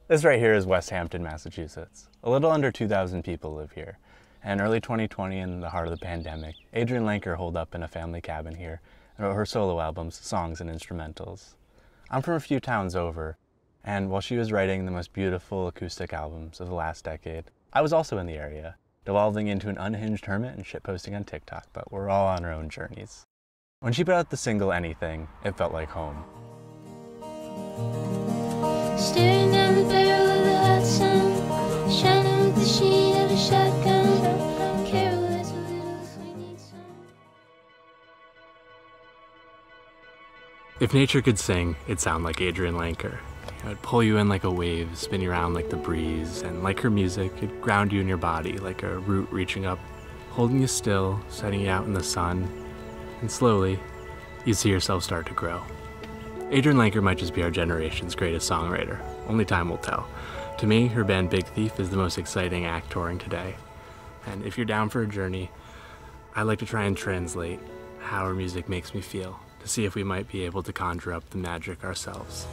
This right here is West Hampton, Massachusetts. A little under 2,000 people live here. And early 2020, in the heart of the pandemic, Adrianne Lenker holed up in a family cabin here and wrote her solo albums, songs, and instrumentals. I'm from a few towns over, and while she was writing the most beautiful acoustic albums of the last decade, I was also in the area, devolving into an unhinged hermit and shitposting on TikTok, but we're all on our own journeys. When she put out the single Anything, it felt like home. Staring down the barrel of the hot sun, shining with the sheen of a shotgun. Carol is a little if we need some. If nature could sing, it'd sound like Adrianne Lenker. It'd pull you in like a wave, spin you around like the breeze, and like her music, it'd ground you in your body like a root reaching up, holding you still, setting you out in the sun, and slowly, you'd see yourself start to grow. Adrianne Lenker might just be our generation's greatest songwriter. Only time will tell. To me, her band Big Thief is the most exciting act touring today. And if you're down for a journey, I like to try and translate how her music makes me feel, to see if we might be able to conjure up the magic ourselves.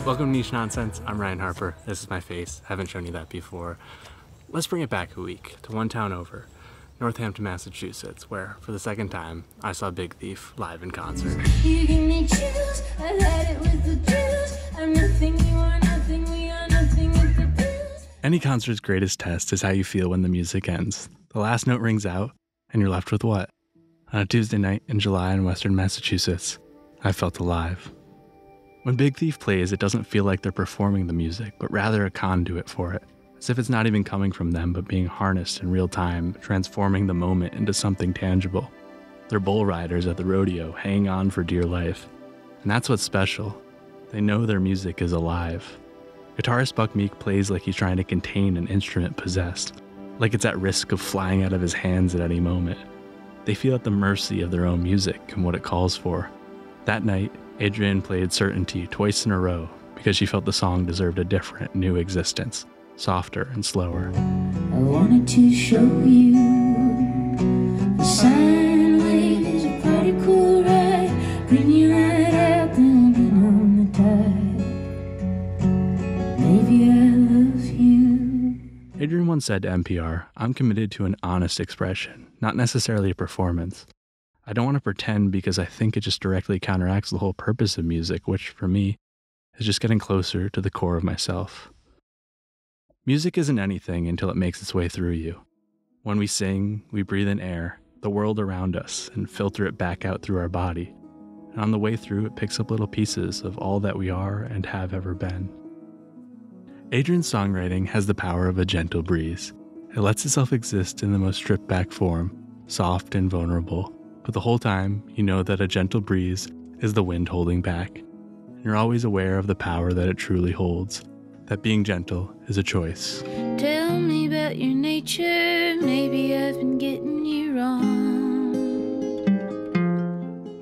Welcome to Niche Nonsense. I'm Ryan Harper. This is my face. Haven't shown you that before. Let's bring it back a week to one town over, Northampton, Massachusetts, where, for the second time, I saw Big Thief live in concert. You give me chills, I've had it with the drills. I'm nothing, you are nothing, we are nothing with the bills. Any concert's greatest test is how you feel when the music ends. The last note rings out, and you're left with what? On a Tuesday night in July in Western Massachusetts, I felt alive. When Big Thief plays, it doesn't feel like they're performing the music, but rather a conduit for it. As if it's not even coming from them, but being harnessed in real time, transforming the moment into something tangible. They're bull riders at the rodeo, hanging on for dear life. And that's what's special. They know their music is alive. Guitarist Buck Meek plays like he's trying to contain an instrument possessed, like it's at risk of flying out of his hands at any moment. They feel at the mercy of their own music and what it calls for. That night, Adrianne played Certainty twice in a row because she felt the song deserved a different, new existence, softer and slower. I wanted to show you the sine wave is a pretty cool ride. Bring you right out, then get on the tide. Maybe I love you. Adrianne once said to NPR, "I'm committed to an honest expression, not necessarily a performance. I don't want to pretend because I think it just directly counteracts the whole purpose of music, which, for me, is just getting closer to the core of myself." Music isn't anything until it makes its way through you. When we sing, we breathe in air, the world around us, and filter it back out through our body. And on the way through, it picks up little pieces of all that we are and have ever been. Adrianne's songwriting has the power of a gentle breeze. It lets itself exist in the most stripped-back form, soft and vulnerable. But the whole time, you know that a gentle breeze is the wind holding back. And you're always aware of the power that it truly holds, that being gentle is a choice. Tell me about your nature, maybe I've been getting you wrong.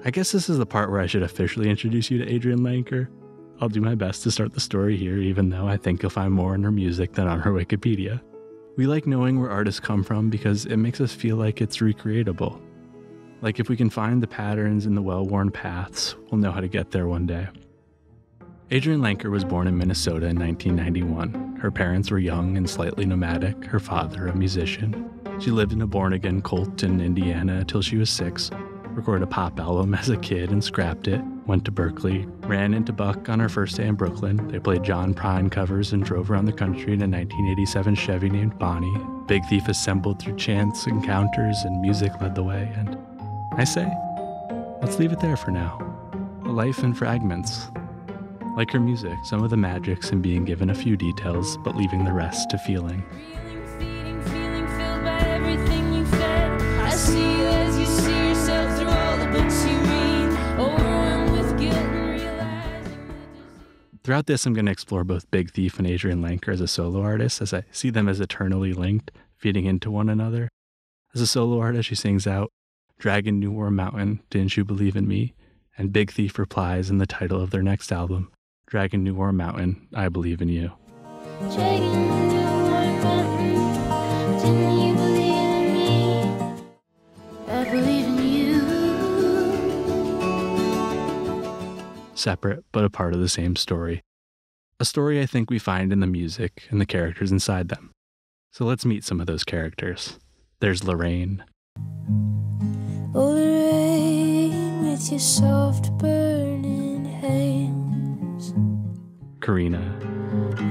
I guess this is the part where I should officially introduce you to Adrianne Lenker. I'll do my best to start the story here, even though I think you'll find more in her music than on her Wikipedia. We like knowing where artists come from because it makes us feel like it's recreatable. Like if we can find the patterns in the well-worn paths, we'll know how to get there one day. Adrianne Lenker was born in Minnesota in 1991. Her parents were young and slightly nomadic, her father a musician. She lived in a born-again cult in Indiana until she was 6, recorded a pop album as a kid and scrapped it, went to Berkeley, ran into Buck on her first day in Brooklyn. They played John Prine covers and drove around the country in a 1987 Chevy named Bonnie. Big Thief assembled through chance encounters and music led the way, and I say, let's leave it there for now. A life in fragments. Like her music, some of the magic's in being given a few details, but leaving the rest to feeling. Feeling filled by everything you fed. I see you as you see yourself through all the books you read. Overwhelmed with guilt and realizing Throughout this, I'm going to explore both Big Thief and Adrianne Lenker as a solo artist, as I see them as eternally linked, feeding into one another. As a solo artist, she sings out, "Dragon New War Mountain, didn't you believe in me?" And Big Thief replies in the title of their next album, "Dragon New War Mountain, I believe in you." Dragon New War Mountain, didn't you believe in me? separate but a part of the same story. A story I think we find in the music and the characters inside them. So let's meet some of those characters. There's Lorraine. Oh, Lorraine, with your soft burning hands. Karina.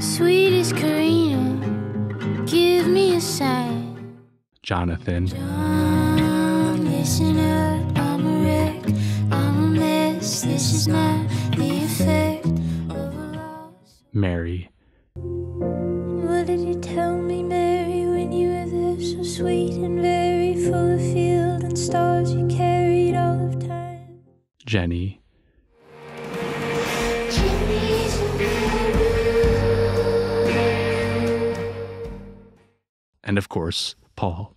Sweetest Karina, give me a sign. Jonathan. John, listen up, I'm a wreck, I'm a mess. This is not the effect of a loss. Mary. What did you tell me, Mary, when you were there so sweet and very full of field and stars you carried all of time? Jenny. Chimneys in my room. And of course, Paul.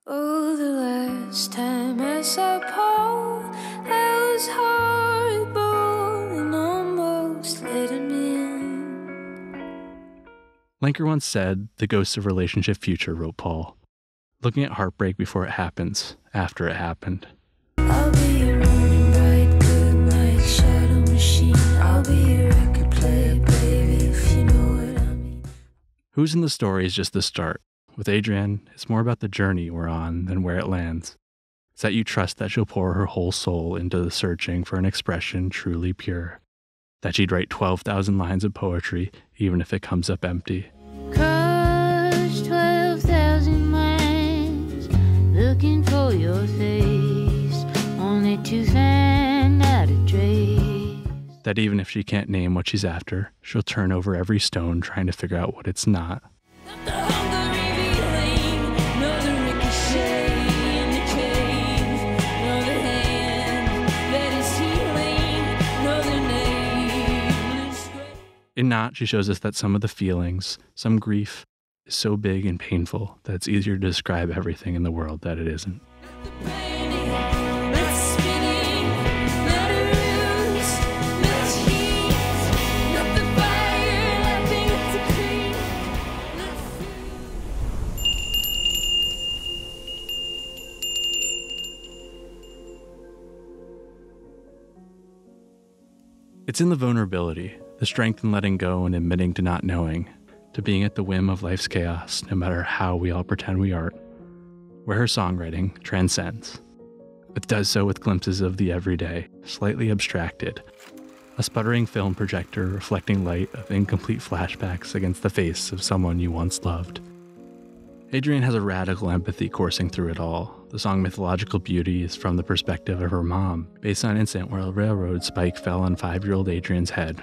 Oh, the last time I saw Paul, I was horrible and almost let him in. Lenker once said, "The ghosts of relationship future," wrote Paul. Looking at heartbreak before it happens, after it happened. I'll be your running bright, good like shadow machine. I'll be your record player, baby, if you know what I mean. Who's in the story is just the start. With Adrianne, it's more about the journey we're on than where it lands. It's that you trust that she'll pour her whole soul into the searching for an expression truly pure. That she'd write 12,000 lines of poetry, even if it comes up empty. Cross 12,000 miles, looking for your face, only to find out a trace. That even if she can't name what she's after, she'll turn over every stone trying to figure out what it's not. The hunger revealing, know the ricochet in the cave, know the hand that is healing, know the nameless grave. In Not, she shows us that some of the feelings, some grief, is so big and painful that it's easier to describe everything in the world that it isn't. The painting, let's spinning, not a ruse, let's heat, not the fire, laughing at the cream, It's in the vulnerability, the strength in letting go and admitting to not knowing, to being at the whim of life's chaos, no matter how we all pretend we aren't, where her songwriting transcends. It does so with glimpses of the everyday, slightly abstracted, a sputtering film projector reflecting light of incomplete flashbacks against the face of someone you once loved. Adrianne has a radical empathy coursing through it all. The song Mythological Beauty is from the perspective of her mom, based on an incident where a railroad spike fell on 5-year-old Adrianne's head.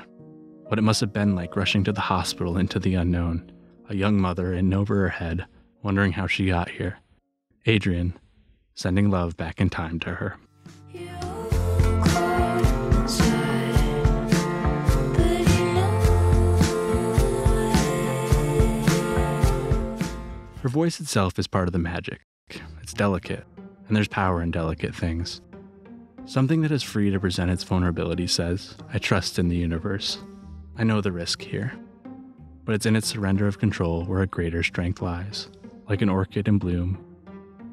What it must have been like rushing to the hospital into the unknown, a young mother in over her head, wondering how she got here. Adrianne, sending love back in time to her. you're cold inside, but you know Her voice itself is part of the magic. It's delicate, and there's power in delicate things. Something that is free to present its vulnerability says, I trust in the universe. I know the risk here. But it's in its surrender of control where a greater strength lies. Like an orchid in bloom,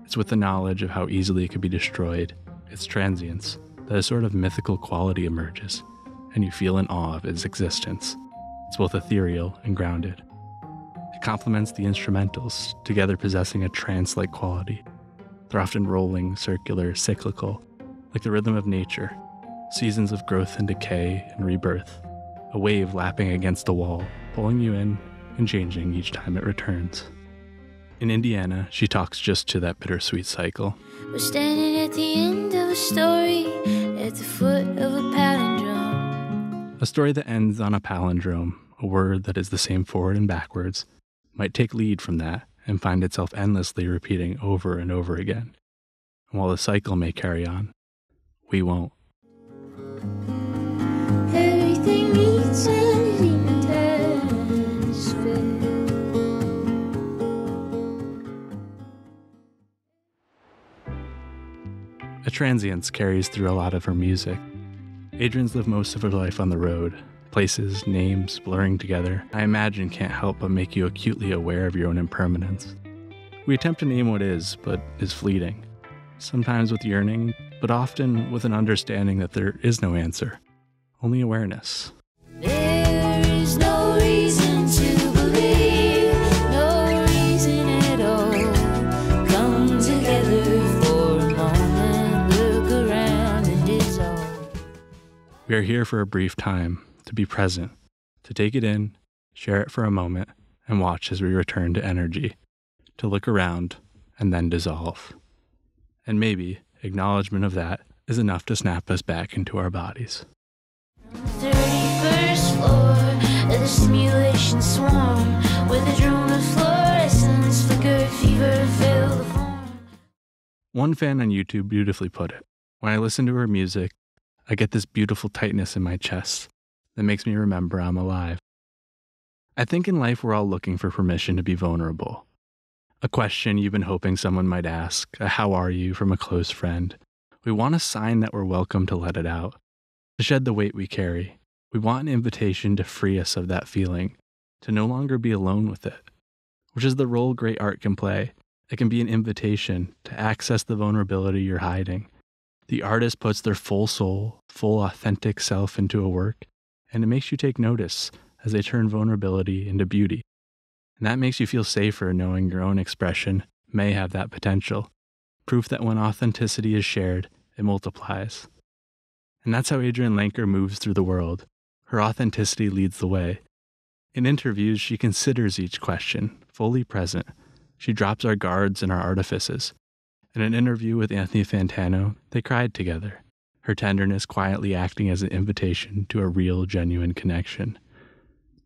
it's with the knowledge of how easily it could be destroyed, its transience, that a sort of mythical quality emerges, and you feel in awe of its existence. It's both ethereal and grounded. It complements the instrumentals, together possessing a trance-like quality. They're often rolling, circular, cyclical, like the rhythm of nature, seasons of growth and decay and rebirth, a wave lapping against a wall, pulling you in and changing each time it returns. In Indiana, she talks just to that bittersweet cycle. we're standing at the end of a story, at the foot of a palindrome. A story that ends on a palindrome, a word that is the same forward and backwards, might take lead from that and find itself endlessly repeating over and over again. And while the cycle may carry on, we won't. Everything needs an intense fit. A transience carries through a lot of her music. Adrianne's lived most of her life on the road. Places, names, blurring together, I imagine can't help but make you acutely aware of your own impermanence. We attempt to name what is, but is fleeting. Sometimes with yearning, but often with an understanding that there is no answer. only awareness. There is no reason to believe, no reason at all. Come together for a moment, look around and dissolve. We are here for a brief time, to be present, to take it in, share it for a moment, and watch as we return to energy, to look around and then dissolve. And maybe acknowledgement of that is enough to snap us back into our bodies. 31st floor of the simulation swarm, where the drone of fluorescence flicker fever fill the form. One fan on YouTube beautifully put it. When I listen to her music, I get this beautiful tightness in my chest that makes me remember I'm alive. I think in life we're all looking for permission to be vulnerable. A question you've been hoping someone might ask, a how are you from a close friend. We want a sign that we're welcome to let it out, to shed the weight we carry. We want an invitation to free us of that feeling, to no longer be alone with it, which is the role great art can play. It can be an invitation to access the vulnerability you're hiding. The artist puts their full soul, full authentic self into a work, and it makes you take notice as they turn vulnerability into beauty. And that makes you feel safer knowing your own expression may have that potential. Proof that when authenticity is shared, it multiplies. And that's how Adrianne Lenker moves through the world. Her authenticity leads the way. In interviews, she considers each question, fully present. She drops our guards and our artifices. In an interview with Anthony Fantano, they cried together, her tenderness quietly acting as an invitation to a real, genuine connection.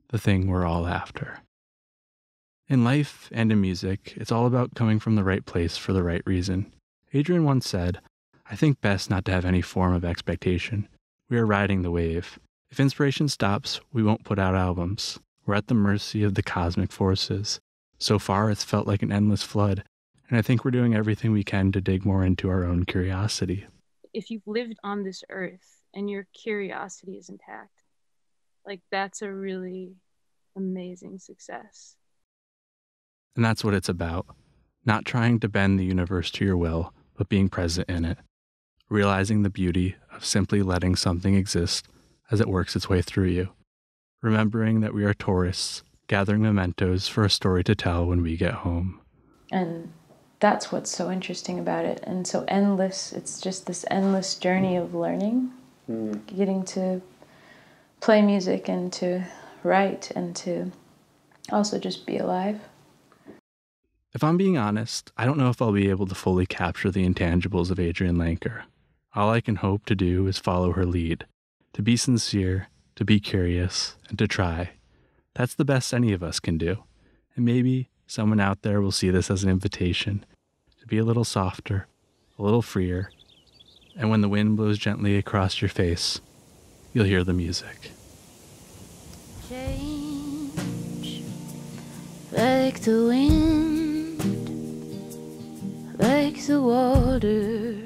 The thing we're all after. In life and in music, it's all about coming from the right place for the right reason. Adrianne once said, "I think best not to have any form of expectation. We are riding the wave. If inspiration stops, we won't put out albums. We're at the mercy of the cosmic forces. So far, it's felt like an endless flood, and I think we're doing everything we can to dig more into our own curiosity." If you've lived on this earth and your curiosity is intact, like that's a really amazing success. And that's what it's about. Not trying to bend the universe to your will, but being present in it. Realizing the beauty of simply letting something exist as it works its way through you. Remembering that we are tourists, gathering mementos for a story to tell when we get home. And that's what's so interesting about it, and so endless. It's just this endless journey of learning, getting to play music and to write and to also just be alive. If I'm being honest, I don't know if I'll be able to fully capture the intangibles of Adrianne Lenker. All I can hope to do is follow her lead, to be sincere, to be curious, and to try. That's the best any of us can do. And maybe someone out there will see this as an invitation to be a little softer, a little freer, and when the wind blows gently across your face, you'll hear the music. Change like the wind, like the water